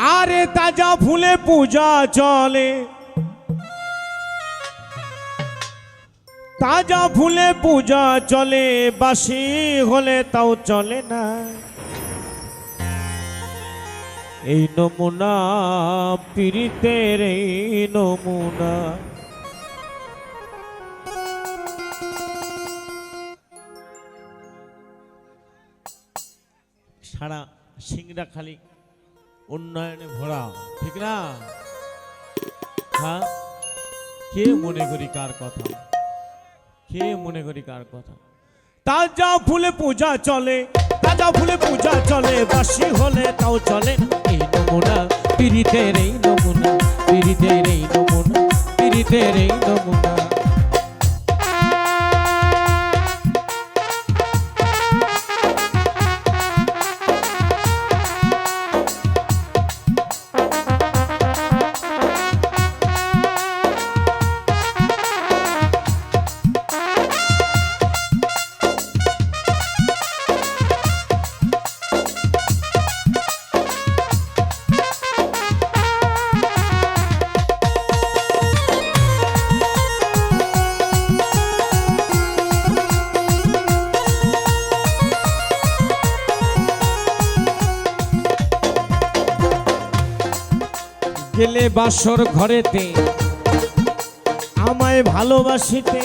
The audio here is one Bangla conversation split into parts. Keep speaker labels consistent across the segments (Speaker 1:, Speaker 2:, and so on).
Speaker 1: আরে তাজা ফুলে পূজা চলে, তাজা ফুলে পূজা চলে, বাসি হলে তাও চলে না। এই নমুনা পীড়িতের, এই নমুনা। সারা সিংড়া খালি উন্নয়নে ভরা, ঠিক না? হ্যাঁ, কে মনে করি কার কথা, কে মনে করি কার কথা? তাজা ফুলে পূজা চলে, তাজা ফুলে পূজা চলে, বাসি হলে তাও চলে না। এই নমুনা পীড়িতের, এই নমুনা পীড়িতের, এই নমুনা পীড়িতের, এই নমুনা। গেলে বাসর ঘরেতে আমায় ভালোবাসিতে,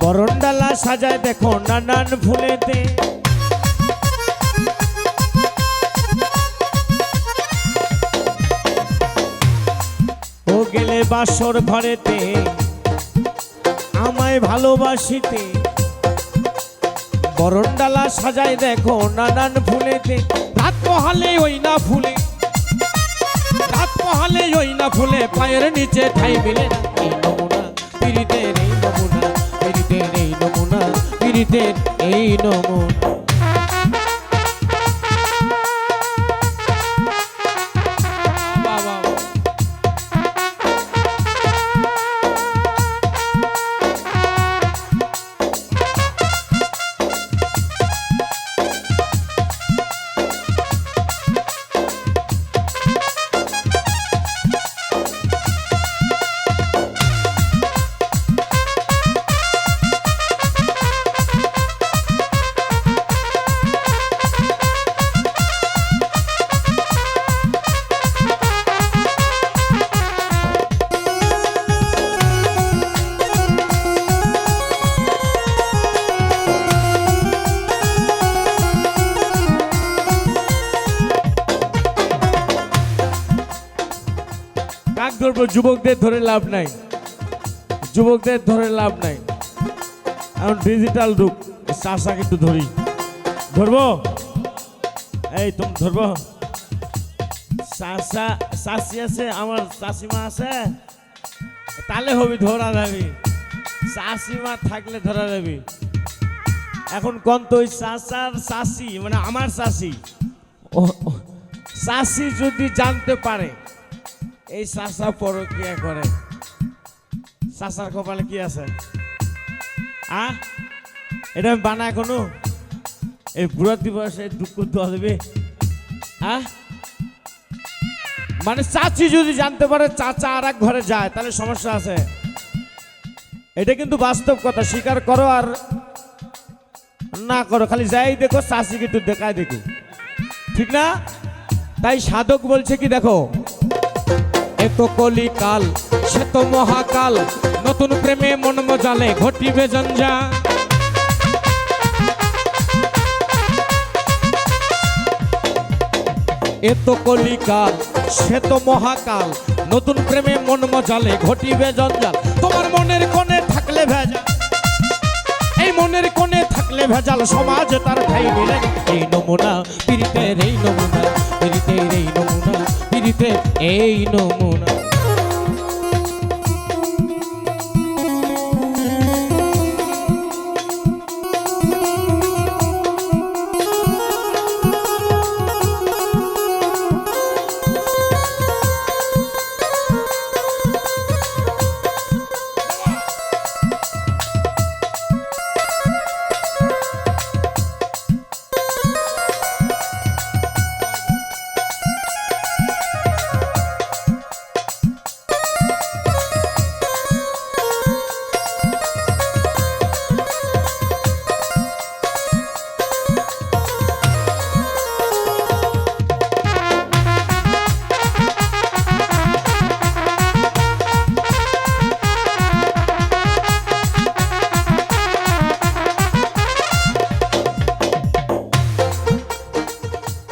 Speaker 1: বরণডালা সাজায় দেখো নানান ফুলেতে। ও গেলে বাসর ঘরেতে আমায় ভালোবাসিতে, বরণডালা সাজায় দেখো নানান ফুলেতে। রাত পোহালে ওই না ফুলে, রাত পোহালে ওই না ফুলে, পায়ের নিচে ঠাই মিলে না। এই নমুনা পীড়িতের, এই নমুনা পীড়িতের, এই নমুনা পীড়িতের, এই নমুনা। কাক ধরবো? যুবকদের ধরে লাভ নাই, যুবকদের ধরে লাভ নাই, এখন ডিজিটাল যুগ। চাষা কিন্তু ধরি, ধরবো? এই তুমি ধরবো? চাষা চাষি আছে, আমার চাষিমা আছে, তাহলে হবি, ধরা যাবি। চাষিমা থাকলে ধরা যাবি। এখন কোন তো ওই চাষার চাষি, মানে আমার চাষি, চাষি যদি জানতে পারে এই চাষা পরকিয়া করে, চাষার কপালে কি আছে? এটা আমি বানায় কোনো এই বুড়া দিবসে দুঃখ দেওয়া দেবে? মানে চাচি যদি জানতে পারে চাচা আর এক ঘরে যায়, তাহলে সমস্যা আছে। এটা কিন্তু বাস্তব কথা, স্বীকার করো আর না করো, খালি যাই দেখো, চাচিকে একটু দেখায় দেখো, ঠিক না? তাই সাধক বলছে কি, দেখো, এত কলিকাল সে তো মহাকাল, নতুন প্রেমে মন মজালে ঘটিবে জঞ্জা। এত কলিকাল সে তো মহাকাল, নতুন প্রেমে মন মজালে ঘটিবে জঞ্জাল। তোমার মনের কোণে থাকলে ভেজাল, এই মনের কোণে থাকলে ভেজাল, সমাজ তার ঠাই মিলে। এই নমুনা পীড়িতের, এই নমুনা পীড়িতের, এই নমুনা পীড়িতের, এই নমুনা।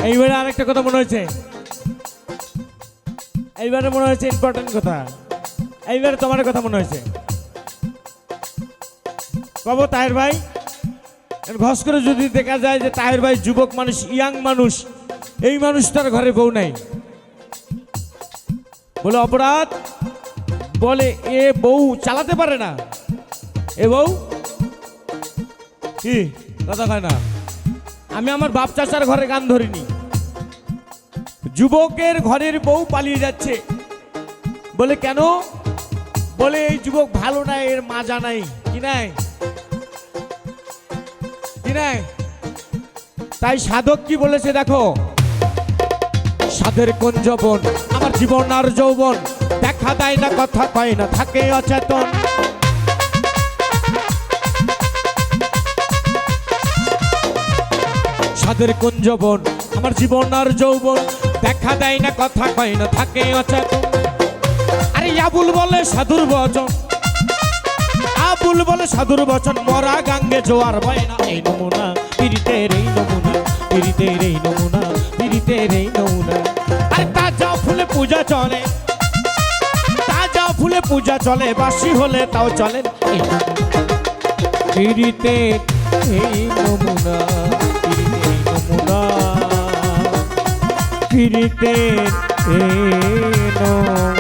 Speaker 1: এইবারে আরেকটা কথা মনে হয়েছে, এইবারে মনে হয়েছে ইম্পর্টেন্ট কথা, এইবারে তোমার কথা মনে হয়েছে। কব তাহের ভাই, ঘস করে যদি দেখা যায় যে তাহের ভাই যুবক মানুষ, ইয়াং মানুষ, এই মানুষটার ঘরে বউ নাই, বলে অপরাধ, বলে এ বউ চালাতে পারে না, এ বউ কি কথা কয় না। আমি আমার বাপ চাচার ঘরে গান ধরিনি, যুবকের ঘরের বউ পালিয়ে যাচ্ছে, বলে কেন, বলে এই যুবক ভালো না, এর মাজা নাই, কি নাই, কি নাই। তাই সাধক কি বলেছে দেখো, সাধের কোন যৌবন আমার জীবন আর যৌবন, দেখা দেয় না কথা কয় না থাকে অচেতন। সাধের কোন যৌবন আমার জীবন আর যৌবন, দেখা দেয় না কথা কয় না থাকে অচেতন। আরে আবুল বলে সাধুর বচন, আবুল বলে সাধুর বচন, মরা গাঙ্গে জোয়ার বয় না। এই নমুনা পীড়িতের, এই নমুনা পীড়িতের, এই নমুনা পীড়িতের, এই নমুনা। আরে তাজা ফুলে পূজা চলে, তাজা ফুলে পূজা চলে, বাসি হলে তাও চলে। পীড়িতের এই নমুনা, পীড়িতের এই নমুনা, পীড়িতের এই নমুনা।